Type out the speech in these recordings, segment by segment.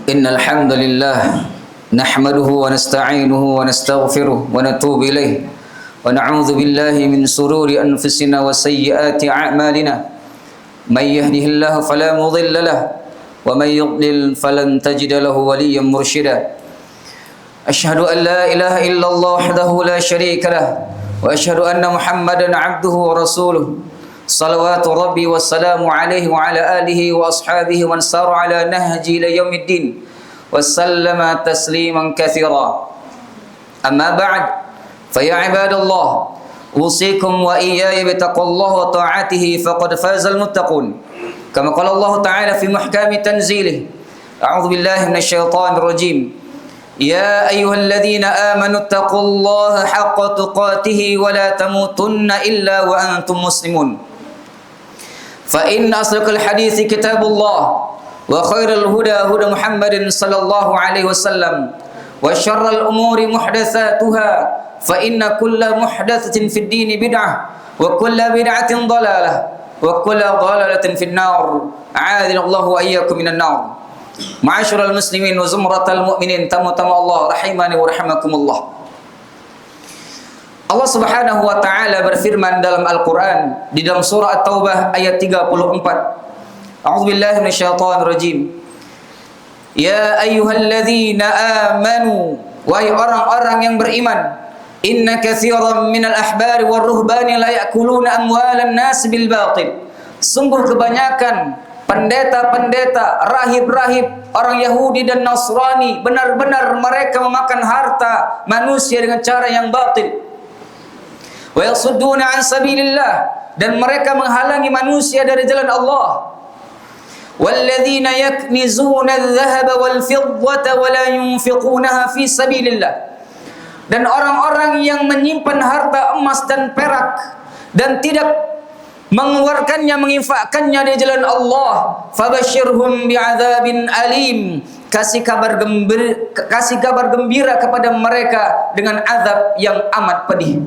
إن الحمد لله نحمده ونستعينه ونستغفره ونتوب إليه ونعوذ بالله من شرور أنفسنا وسيئات أعمالنا من يهده الله فلا مضل له ومن يضلل فلن تجد له وليا مرشدا أشهد أن لا إله إلا الله وحده لا شريك له وأشهد أن محمدا عبده ورسوله صلوات ربي والسلام عليه وعلى آله وأصحابه ومن سار على نهجه إلى يوم الدين وسلم تسليما كثيرا أما بعد فيا عباد الله أوصيكم وإياي بتقوى الله وطاعته فقد فاز المتقون كما قال الله تعالى في محكم تنزيله أعوذ بالله من الشيطان الرجيم يا أيها الذين آمنوا اتقوا الله حق تقاته ولا تموتن إلا وأنتم مسلمون فإن أصدق الحديث كتاب الله وخير الهدى هدى محمد صلى الله عليه وسلم وشر الأمور محدثاتها فإن كل محدثة في الدين بدعة وكل بدعة ضلالة وكل ضلالة في النار أعاذنا الله وإياكم من النار معاشر المسلمين وزمرة المؤمنين tamu-tamu Allah rahimani wa rahimakumullah. Allah Subhanahu wa taala berfirman dalam Al-Qur'an di dalam surah At-Taubah ayat 34. A'udzubillahi minasyaitonir rajim. Ya ayyuhalladzina amanu, wahai orang-orang yang beriman, inna katsiran minal ahbari war ruhbani la ya'kuluna amwalan nas bil batil. Sungguh kebanyakan pendeta-pendeta, rahib-rahib, orang Yahudi dan Nasrani benar-benar mereka memakan harta manusia dengan cara yang batil. Wa yasudduna an sabilillah, dan mereka menghalangi manusia dari jalan Allah. Walladzina yaknizuna adh-dhahaba wal fiddata wa la yunfiqunaha fi sabilillah. Dan orang-orang yang menyimpan harta emas dan perak dan tidak mengeluarkannya, menginfakkannya di jalan Allah, fabashirhum bi'adzabin alim, kasih kabar gembira kepada mereka dengan azab yang amat pedih.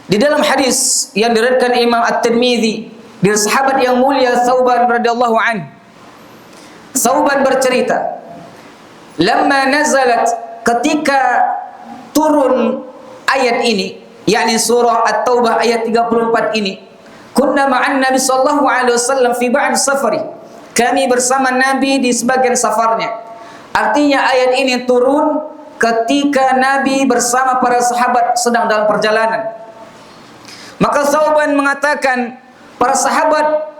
Di dalam hadis yang diriwayatkan Imam At-Tirmidzi dari sahabat yang mulia Thauban radhiyallahu anhu, Thauban bercerita, lamma nazalat, ketika turun ayat ini, yakni surah At-Taubah ayat 34 ini, kunna ma'an Nabi sallallahu alaihi wasallam fi ba'd safari, kami bersama Nabi di sebagian safarnya. Artinya ayat ini turun ketika Nabi bersama para sahabat sedang dalam perjalanan. Maka Thauban mengatakan, para sahabat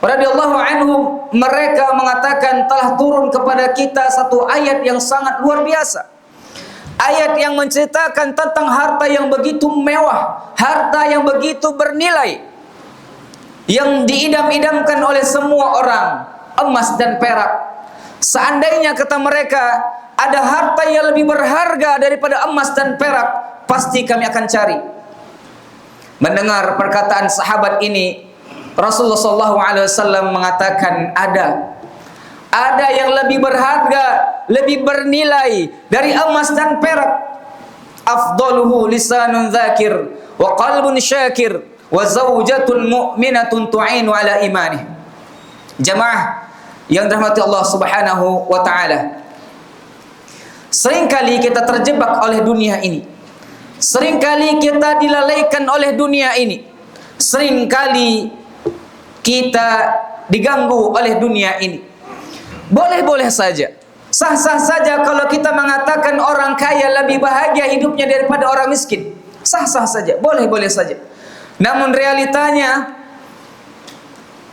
radhiyallahu anhum, mereka mengatakan telah turun kepada kita satu ayat yang sangat luar biasa. Ayat yang menceritakan tentang harta yang begitu mewah, harta yang begitu bernilai, yang diidam-idamkan oleh semua orang, emas dan perak. Seandainya, kata mereka, ada harta yang lebih berharga daripada emas dan perak, pasti kami akan cari. Mendengar perkataan sahabat ini, Rasulullah SAW mengatakan, ada yang lebih berharga, lebih bernilai dari emas dan perak. Afdaluhu lisanun dzakir wa qalbun syakir wa zaujatun mu'minatun tu'inu ala imanih. Jamaah yang dirahmati Allah Subhanahu wa taala, seringkali kita terjebak oleh dunia ini. Seringkali kita dilalaikan oleh dunia ini. Seringkali kita diganggu oleh dunia ini. Boleh-boleh saja, sah-sah saja kalau kita mengatakan orang kaya lebih bahagia hidupnya daripada orang miskin. Sah-sah saja, boleh-boleh saja. Namun realitanya,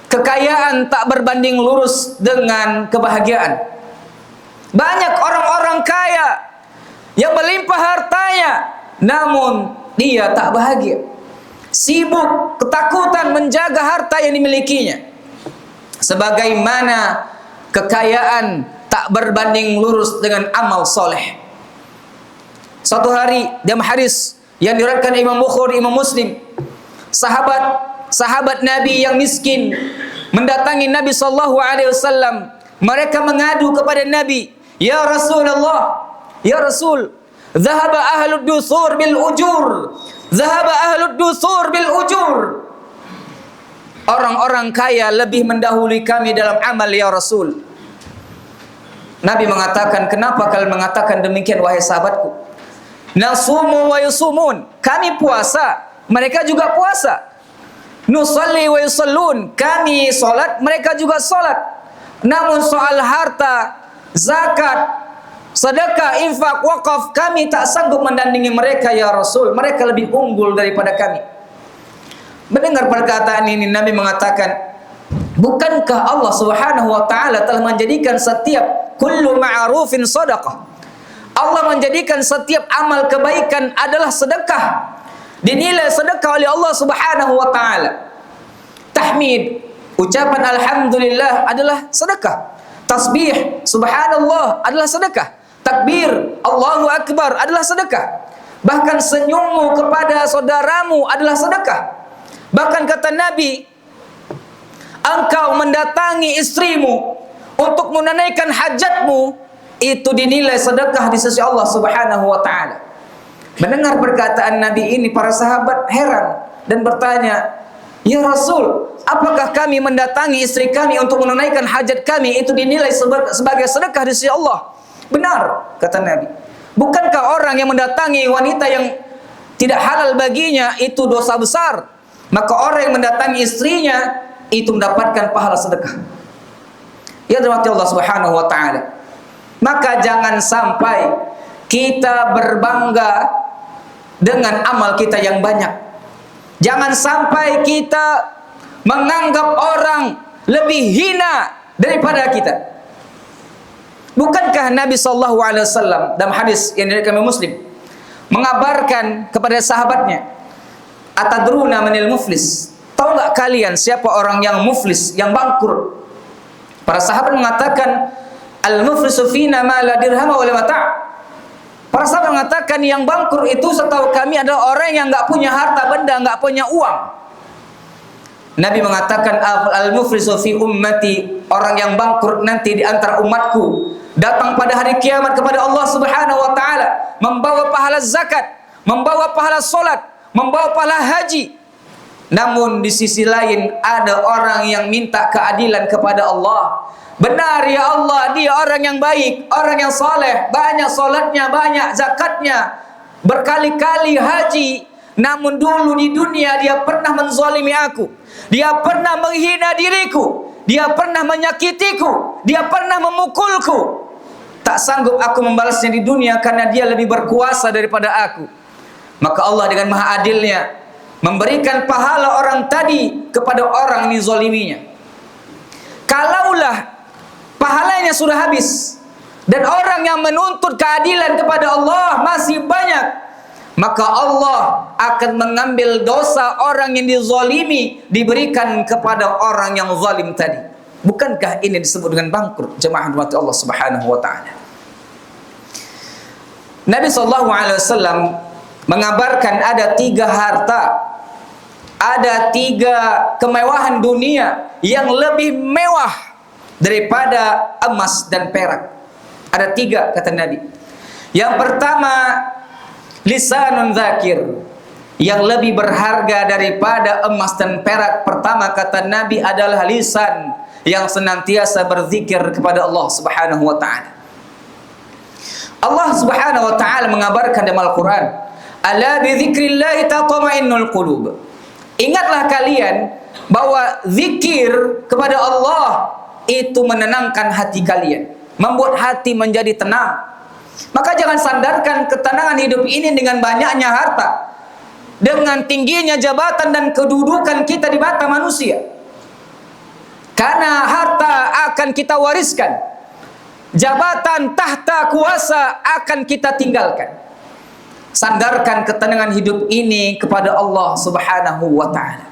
kekayaan tak berbanding lurus dengan kebahagiaan. Banyak orang-orang kaya yang melimpah hartanya, namun dia tak bahagia. Sibuk, ketakutan menjaga harta yang dimilikinya. Sebagaimana kekayaan tak berbanding lurus dengan amal soleh. Suatu hari, dalam hadis yang diriwayatkan Imam Bukhari, Imam Muslim, sahabat Nabi yang miskin mendatangi Nabi sallallahu alaihi wasallam. Mereka mengadu kepada Nabi, "Ya Rasulullah, ya Rasul, dhahaba ahlud dusur bil ujur. Dhahaba ahlud dusur bil ujur." Orang-orang kaya lebih mendahului kami dalam amal, ya Rasul. Nabi mengatakan, kenapa kalian mengatakan demikian wahai sahabatku? Nasumu wa yusumun, kami puasa, mereka juga puasa. Nusalli wa yusallun, kami solat, mereka juga solat. Namun soal harta, zakat, sedekah, infak, wakaf, kami tak sanggup mendandingi mereka ya Rasul. Mereka lebih unggul daripada kami. Mendengar perkataan ini, Nabi mengatakan, bukankah Allah Subhanahu wa taala telah menjadikan setiap kullu ma'rufin sadaqah? Allah menjadikan setiap amal kebaikan adalah sedekah. Dinilai sedekah oleh Allah Subhanahu wa taala. Tahmid, ucapan alhamdulillah adalah sedekah. Tasbih subhanallah adalah sedekah. Takbir Allahu akbar adalah sedekah. Bahkan senyummu kepada saudaramu adalah sedekah. Bahkan kata Nabi, engkau mendatangi istrimu untuk menunaikan hajatmu, itu dinilai sedekah di sisi Allah Subhanahu wa taala. Mendengar perkataan Nabi ini, para sahabat heran dan bertanya, "Ya Rasul, apakah kami mendatangi istri kami untuk menunaikan hajat kami itu dinilai sebagai sedekah di sisi Allah?" Benar, kata Nabi. Bukankah orang yang mendatangi wanita yang tidak halal baginya itu dosa besar? Maka orang yang mendatangi istrinya itu mendapatkan pahala sedekah. Ya dirahmati Allah Subhanahu wa taala. Maka jangan sampai kita berbangga dengan amal kita yang banyak. Jangan sampai kita menganggap orang lebih hina daripada kita. Bukankah Nabi sallallahu alaihi wasallam dalam hadis yang diriwayatkan Muslim mengabarkan kepada sahabatnya, "Atadruna manil muflis?" Tahu enggak kalian siapa orang yang muflis, yang bangkrut? Para sahabat mengatakan, "Al-muflisu fina ma la dirham wa la mata'." Para sahabat mengatakan yang bangkrut itu setahu kami adalah orang yang enggak punya harta benda, enggak punya uang. Nabi mengatakan, "Al-muflisu fi ummati", orang yang bangkrut nanti di antara umatku datang pada hari kiamat kepada Allah Subhanahu wa taala membawa pahala zakat, membawa pahala salat, membawa pahala haji. Namun di sisi lain ada orang yang minta keadilan kepada Allah. Benar ya Allah, dia orang yang baik, orang yang saleh, banyak salatnya, banyak zakatnya, berkali-kali haji. Namun dulu di dunia dia pernah menzalimi aku. Dia pernah menghina diriku. Dia pernah menyakitiku. Dia pernah memukulku. Tak sanggup aku membalasnya di dunia karena dia lebih berkuasa daripada aku. Maka Allah dengan maha adilnya memberikan pahala orang tadi kepada orang ini zaliminya. Kalaulah pahalanya sudah habis dan orang yang menuntut keadilan kepada Allah masih banyak, maka Allah akan mengambil dosa orang yang dizalimi diberikan kepada orang yang zalim tadi. Bukankah ini disebut dengan bangkrut, jemaah rahmat Allah Subhanahu wa taala? Nabi sallallahu alaihi wasallam mengabarkan ada 3 harta, ada 3 kemewahan dunia yang lebih mewah daripada emas dan perak. Ada 3 kata Nabi. Yang pertama, lisanun dzakir, yang lebih berharga daripada emas dan perak. Pertama kata Nabi adalah lisan yang senantiasa berzikir kepada Allah Subhanahu wa taala. Allah Subhanahu wa taala mengabarkan dalam Al-Qur'an, "Ala bi dzikrillah tatma'innul qulub." Ingatlah kalian bahwa zikir kepada Allah itu menenangkan hati kalian, membuat hati menjadi tenang. Maka jangan sandarkan ketenangan hidup ini dengan banyaknya harta, dengan tingginya jabatan dan kedudukan kita di mata manusia. Karena harta akan kita wariskan, jabatan, tahta, kuasa akan kita tinggalkan. Sandarkan ketenangan hidup ini kepada Allah Subhanahu wa taala.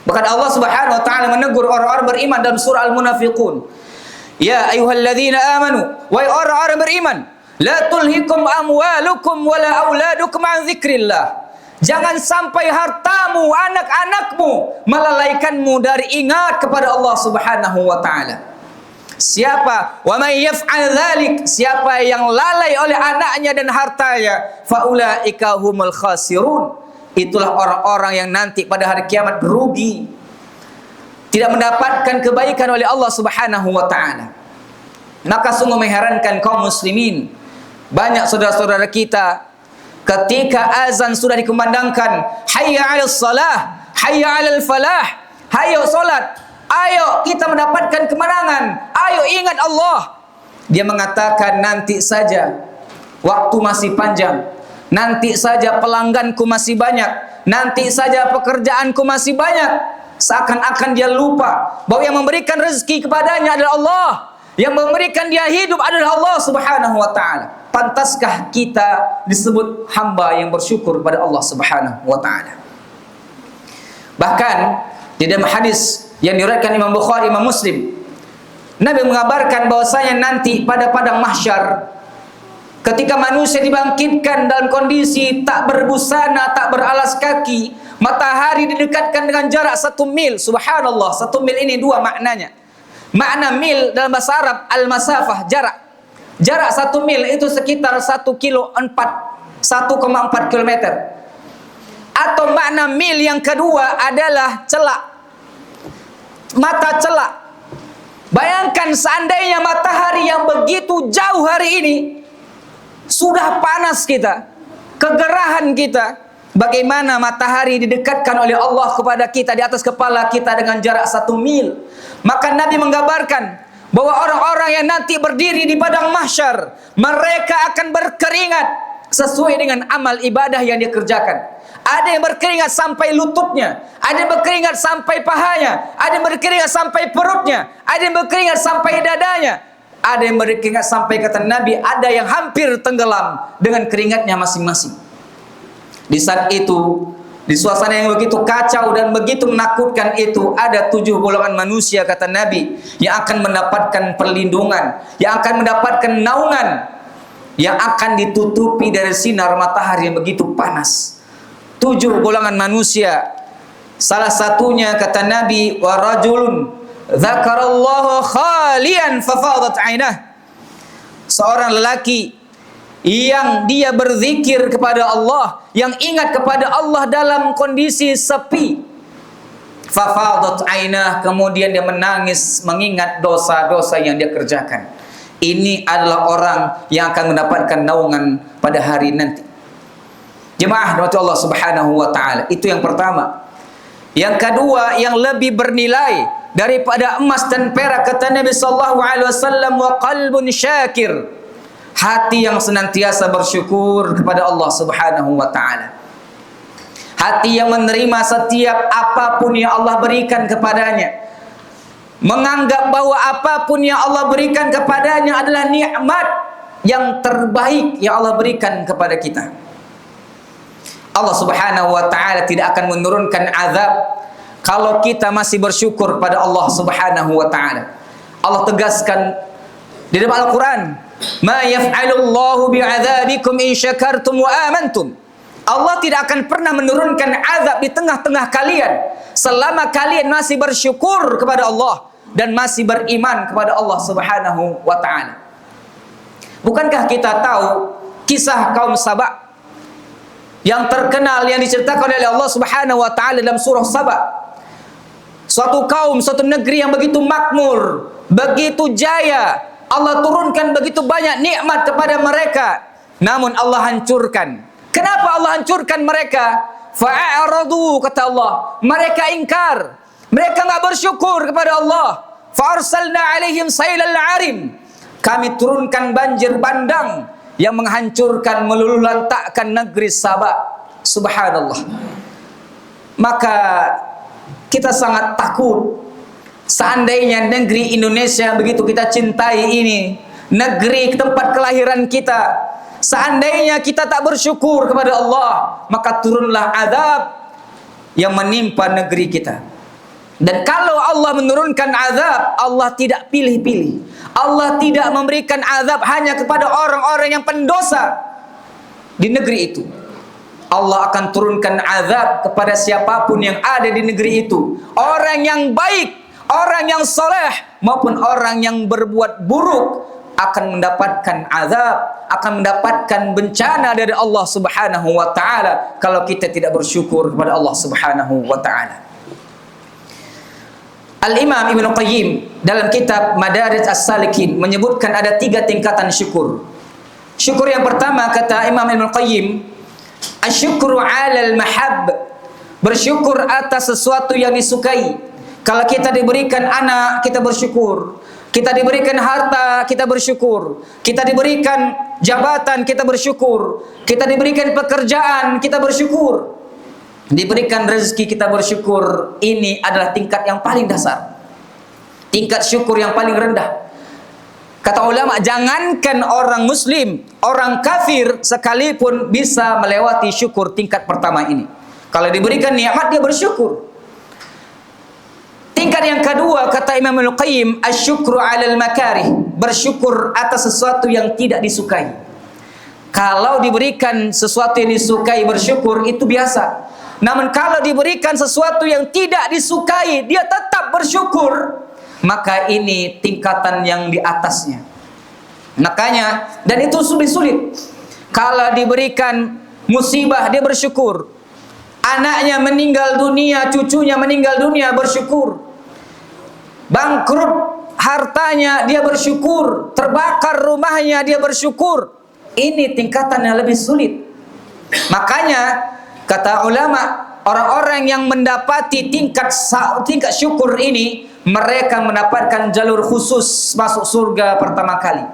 Bahkan Allah Subhanahu wa taala menegur orang-orang beriman dalam surah Al-Munafiqun. Ya ayyuhalladzina amanu, wahai orang-orang beriman, la tulhikum amwalukum wala auladukum an dzikrillah. Jangan sampai hartamu, anak-anakmu melalaikanmu dari ingat kepada Allah Subhanahu wa taala. Siapa wa may yaf'al dzalik, siapa yang lalai oleh anaknya dan hartanya, faulaika humul khasirun, itulah orang-orang yang nanti pada hari kiamat rugi, tidak mendapatkan kebaikan oleh Allah Subhanahu wa taala. Maka sungguh mengherankan kaum muslimin, banyak saudara-saudara kita ketika azan sudah dikumandangkan, hayya 'alas salah, hayya 'alal falah, hayo salat, ayo kita mendapatkan kemenangan, ayo ingat Allah. Dia mengatakan nanti saja, waktu masih panjang, nanti saja pelangganku masih banyak, nanti saja pekerjaanku masih banyak. Seakan-akan dia lupa bahwa yang memberikan rezeki kepadanya adalah Allah, yang memberikan dia hidup adalah Allah Subhanahu wa taala. Pantaskah kita disebut hamba yang bersyukur kepada Allah Subhanahu wa taala? Bahkan di dalam hadis yang diriwayatkan Imam Bukhari, Imam Muslim, Nabi mengabarkan bahwasanya nanti pada padang mahsyar, ketika manusia dibangkitkan dalam kondisi tak berbusana, tak beralas kaki, matahari didekatkan dengan jarak 1 mil. Subhanallah, 1 mil ini 2 maknanya. Makna mil dalam bahasa Arab al-masafah, jarak. Jarak 1 mil itu sekitar 1,4 kilometer. Atau makna mil yang kedua adalah celak, mata celak. Bayangkan seandainya matahari yang begitu jauh hari ini sudah panas kita, kegerahan kita, bagaimana matahari didekatkan oleh Allah kepada kita di atas kepala kita dengan jarak 1 mil. Maka Nabi menggambarkan bahwa orang-orang yang nanti berdiri di padang mahsyar, mereka akan berkeringat sesuai dengan amal ibadah yang dia kerjakan. Ada yang berkeringat sampai lututnya, ada yang berkeringat sampai pahanya, ada yang berkeringat sampai perutnya, ada yang berkeringat sampai dadanya, ada yang berkeringat sampai, kata Nabi, ada yang hampir tenggelam dengan keringatnya masing-masing. Di saat itu, di suasana yang begitu kacau dan begitu menakutkan itu, ada 7 golongan manusia, kata Nabi, yang akan mendapatkan perlindungan, yang akan mendapatkan naungan, yang akan ditutupi dari sinar matahari yang begitu panas. 7 golongan manusia. Salah satunya, kata Nabi, wa rajulun dzakarallahu khalian fafadat 'ainah. Seorang lelaki yang dia berzikir kepada Allah, yang ingat kepada Allah dalam kondisi sepi. Fafadat 'ainah, kemudian dia menangis mengingat dosa-dosa yang dia kerjakan. Ini adalah orang yang akan mendapatkan naungan pada hari nanti. Jemaah rahmat Allah Subhanahu wa taala. Itu yang pertama. Yang kedua, yang lebih bernilai daripada emas dan perak, kata Nabi sallallahu alaihi wasallam, wa qalbun syakir. Hati yang senantiasa bersyukur kepada Allah Subhanahu wa taala. Hati yang menerima setiap apapun yang Allah berikan kepadanya. Menganggap bahwa apapun yang Allah berikan kepadanya adalah nikmat yang terbaik yang Allah berikan kepada kita. Allah Subhanahu wa taala tidak akan menurunkan azab kalau kita masih bersyukur pada Allah Subhanahu wa taala. Allah tegaskan di dalam Al-Qur'an, "Ma yaf'alullahu bi'adzabikum in syakartum wa amantum." Allah tidak akan pernah menurunkan azab di tengah-tengah kalian selama kalian masih bersyukur kepada Allah dan masih beriman kepada Allah Subhanahu wa taala. Bukankah kita tahu kisah kaum Saba yang terkenal yang diceritakan oleh Allah Subhanahu wa taala dalam surah Saba? Suatu kaum, suatu negeri yang begitu makmur, begitu jaya, Allah turunkan begitu banyak nikmat kepada mereka, namun Allah hancurkan. Kenapa Allah hancurkan mereka? Fa'aradu, kata Allah, mereka ingkar, mereka enggak bersyukur kepada Allah. Fa'arsalna alaihim sailal 'arim, kami turunkan banjir bandang yang menghancurkan, meluluhlantakkan negeri Saba. Subhanallah. Maka kita sangat takut seandainya negeri Indonesia begitu kita cintai ini, negeri tempat kelahiran kita, seandainya kita tak bersyukur kepada Allah, maka turunlah azab yang menimpa negeri kita. Dan kalau Allah menurunkan azab, Allah tidak pilih-pilih. Allah tidak memberikan azab hanya kepada orang-orang yang pendosa di negeri itu. Allah akan turunkan azab kepada siapapun yang ada di negeri itu. Orang yang baik, orang yang soleh, maupun orang yang berbuat buruk akan mendapatkan azab, akan mendapatkan bencana dari Allah Subhanahu wa taala kalau kita tidak bersyukur kepada Allah Subhanahu wa taala. Al-Imam Ibnu Qayyim dalam kitab Madarij As-Salikin menyebutkan ada 3 tingkatan syukur. Syukur yang pertama, kata Imam Ibnu Qayyim, asyukru 'alal mahab, bersyukur atas sesuatu yang disukai. Kalau kita diberikan anak, kita bersyukur. Kita diberikan harta, kita bersyukur. Kita diberikan jabatan, kita bersyukur. Kita diberikan pekerjaan, kita bersyukur. Diberikan rezeki, kita bersyukur. Ini adalah tingkat yang paling dasar, tingkat syukur yang paling rendah. Kata ulama, jangankan orang muslim, orang kafir sekalipun bisa melewati syukur tingkat pertama ini. Kalau diberikan nikmat, dia bersyukur. Tingkat yang kedua, kata Imam Al-Qayyim, asyukru 'alal makarih, bersyukur atas sesuatu yang tidak disukai. Kalau diberikan sesuatu yang disukai, bersyukur, itu biasa. Namun kalau diberikan sesuatu yang tidak disukai, dia tetap bersyukur, maka ini tingkatan yang di atasnya. Makanya, dan itu sulit. Kalau diberikan musibah, dia bersyukur. Anaknya meninggal dunia, cucunya meninggal dunia, bersyukur. Bangkrut hartanya, dia bersyukur. Terbakar rumahnya, dia bersyukur. Ini tingkatan yang lebih sulit. Makanya kata ulama, orang-orang yang mendapati tingkat syukur ini, mereka mendapatkan jalur khusus masuk surga pertama kali.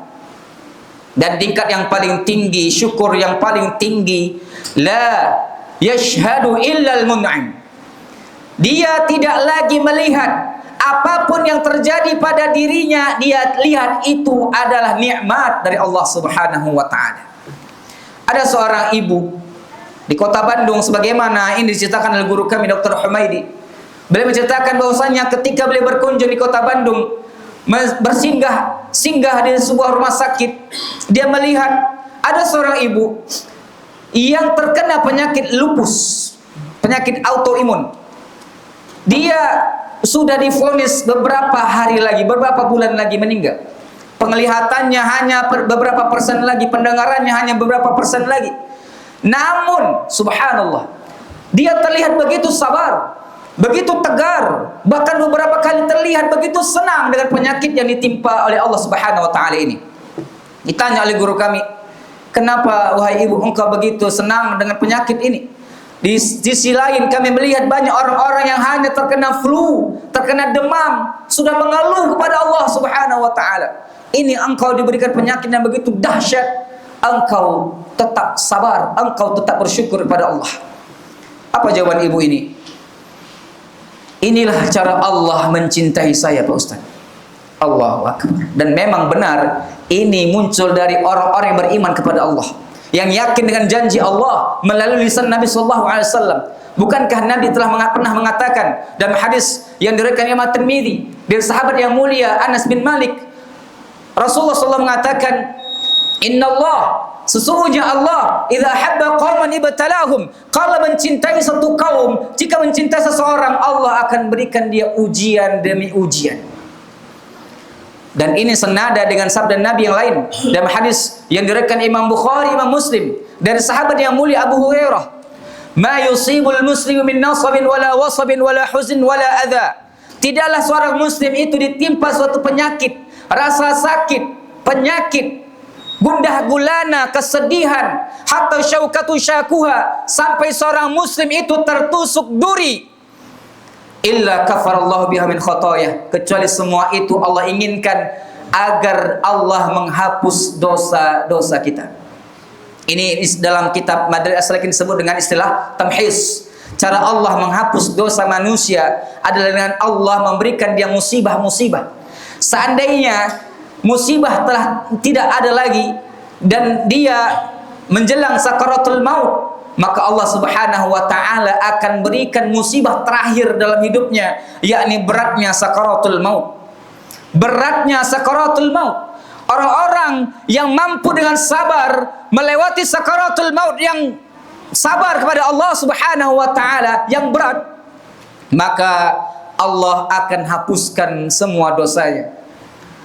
Dan tingkat yang paling tinggi, syukur yang paling tinggi, la yashhadu illal mun'im. Dia tidak lagi melihat apapun yang terjadi pada dirinya, dia lihat itu adalah nikmat dari Allah Subhanahu wa taala. Ada seorang ibu di kota Bandung, sebagaimana ini diceritakan oleh guru kami Dr. Humaidi. Beliau menceritakan bahwasanya ketika beliau berkunjung di kota Bandung, singgah di sebuah rumah sakit, dia melihat ada seorang ibu yang terkena penyakit lupus, penyakit autoimun. Dia sudah divonis beberapa hari lagi, beberapa bulan lagi meninggal. Penglihatannya hanya beberapa persen lagi, pendengarannya hanya beberapa persen lagi. Namun, subhanallah, dia terlihat begitu sabar, begitu tegar, bahkan beberapa kali terlihat begitu senang dengan penyakit yang ditimpa oleh Allah Subhanahu wa taala ini. Ditanya oleh guru kami, kenapa wahai ibu engkau begitu senang dengan penyakit ini? Di sisi lain kami melihat banyak orang-orang yang hanya terkena flu, terkena demam, sudah mengeluh kepada Allah Subhanahu wa taala. Ini engkau diberikan penyakit yang begitu dahsyat, engkau tetap sabar, engkau tetap bersyukur kepada Allah. Apa jawaban ibu ini? Inilah cara Allah mencintai saya, Pak Ustaz. Allahu Akbar. Dan memang benar, ini muncul dari orang-orang yang beriman kepada Allah, yang yakin dengan janji Allah melalui lisan Nabi SAW. Bukankah Nabi telah pernah mengatakan dalam hadis yang diriwayatkan Imam At-Tirmidzi dari sahabat yang mulia Anas bin Malik, Rasulullah SAW mengatakan, Inna Allah, sesungguhnya Allah, idza habba qauman ibtalahum, kalau mencintai satu kaum, jika mencintai seseorang, Allah akan berikan dia ujian demi ujian. Dan ini senada dengan sabda Nabi yang lain dalam hadis yang diriwayatkan Imam Bukhari, Imam Muslim dari sahabat yang mulia Abu Hurairah, ma yusibul muslimu min nasabin wala wasabin wala huzn wala adha. Tidaklah seorang muslim itu ditimpa suatu penyakit, rasa sakit, penyakit, gundah gulana, kesedihan, hatta syaukatu syakuha, sampai seorang muslim itu tertusuk duri, illa kafarallahu biha min khotoyah, kecuali semua itu Allah inginkan agar Allah menghapus dosa-dosa kita. Ini dalam kitab Madarij As-Salikin disebut dengan istilah tamhis. Cara Allah menghapus dosa manusia adalah dengan Allah memberikan dia musibah-musibah. Seandainya musibah telah tidak ada lagi dan dia menjelang sakaratul maut, maka Allah Subhanahu wa taala akan berikan musibah terakhir dalam hidupnya, yakni beratnya sakaratul maut. Beratnya sakaratul maut. Orang-orang yang mampu dengan sabar melewati sakaratul maut, yang sabar kepada Allah Subhanahu wa taala yang berat, maka Allah akan hapuskan semua dosanya.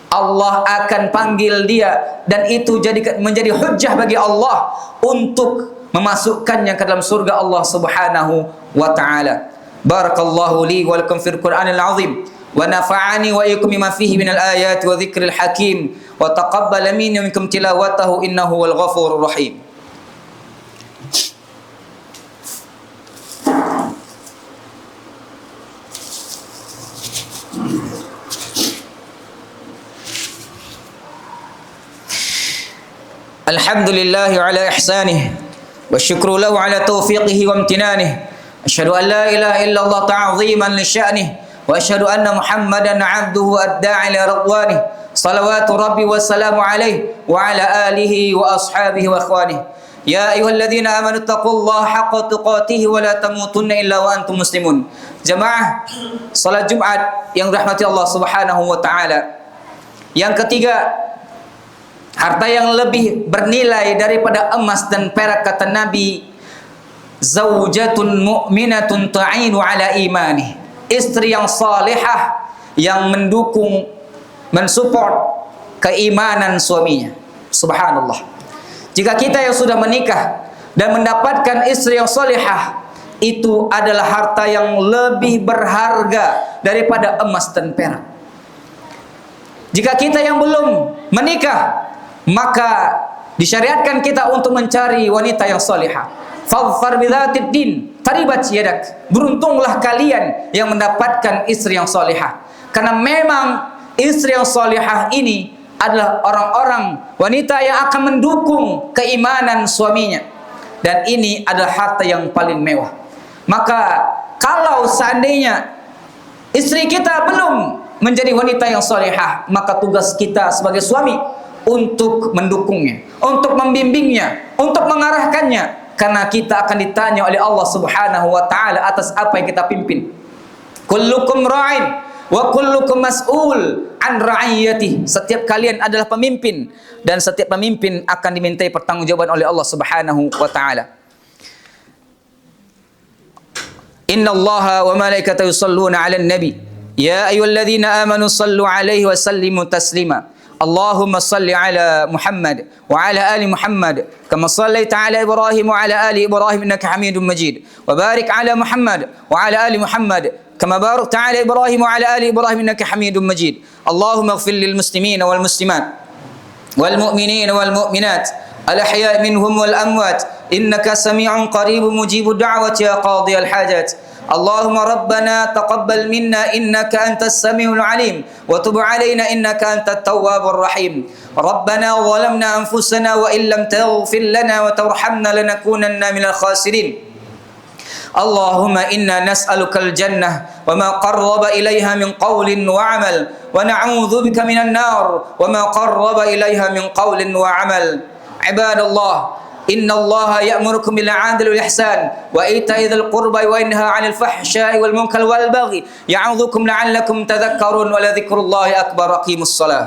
Allah akan panggil dia, dan itu menjadi hujjah bagi Allah untuk memasukkannya ke dalam surga Allah Subhanahu wa taala. Barakallahu li wa lakum fil Qur'anil azim wa nafa'ani wa iyyakum bima fihi minal ayati wa dzikril hakim wa taqabbala minni wa minkum tilawatahu innahu wal ghafurur rahim. Alhamdulillahi ala ihsanih wa syukru lahu ala taufiqihi wa amtinanih. Asyhadu an la ilaha illallah ta'ziman li sya'nih wa asyhadu anna Muhammadan 'abduhu ad-da'i ila ridwanih. Salawatu rabbi wa salamu alaihi wa ala alihi wa ashabihi wa ikhwanih. Ya ayyuhalladzina amanu taqullaha haqqa tuqatih wa la tamutunna illa wa antum muslimun. Jamaah salat Jumat yang dirahmati Allah Subhanahu wa taala. Yang ketiga, harta yang lebih bernilai daripada emas dan perak, kata Nabi, zaujatun mu'minatun ta'inu ala imani. Istri yang salihah yang mendukung, mensupport keimanan suaminya. Subhanallah. Jika kita yang sudah menikah dan mendapatkan istri yang salihah, itu adalah harta yang lebih berharga daripada emas dan perak. Jika kita yang belum menikah, maka disyariatkan kita untuk mencari wanita yang salihah. Fadhfar bidzatid din taribat yadak. Beruntunglah kalian yang mendapatkan istri yang salihah. Karena memang istri yang salihah ini adalah orang-orang wanita yang akan mendukung keimanan suaminya. Dan ini adalah harta yang paling mewah. Maka kalau seandainya istri kita belum menjadi wanita yang salihah, maka tugas kita sebagai suami untuk mendukungnya, untuk membimbingnya, untuk mengarahkannya, karena kita akan ditanya oleh Allah Subhanahu wa taala atas apa yang kita pimpin. Kullukum ra'in wa kullukum mas'ul an ra'iyatihi. Setiap kalian adalah pemimpin dan setiap pemimpin akan dimintai pertanggungjawaban oleh Allah Subhanahu wa taala. Innallaha wa malaikatahu yusholluna 'alan nabi ya ayyuhalladzina amanu shallu 'alaihi wa sallimu taslima. Allahumma salli ala Muhammad wa ala ali Muhammad kama sallaita ala Ibrahim wa ala ali Ibrahim innaka Hamidum Majid wa barik ala Muhammad wa ala ali Muhammad kama barakta ala Ibrahim wa ala ali Ibrahim innaka Hamidum Majid. Allahumma ighfir lil muslimina wal muslimat wal mu'minina wal mu'minat al ahya'i minhum wal amwat innaka sami'un qaribun mujibud da'wati ya qadiyal hajat. اللهم ربنا تقبل منا إنك أنت السميع العليم وتب علينا إنك أنت التواب الرحيم. ربنا ظلمنا أنفسنا وإن لم تغفر لنا وترحمنا لنكونن من الخاسرين. اللهم إنا نسألك الجنة وما قرب إليها من قول وعمل ونعوذ بك من النار وما قرب إليها من قول وعمل. عباد الله إن الله يأمركم بالعدل والإحسان وإيتاء ذي القربى وينهى عن الفحشاء والمنكر والبغي يعظكم لعلكم تذكرون ولذكر الله أكبر. أقيموا الصلاة.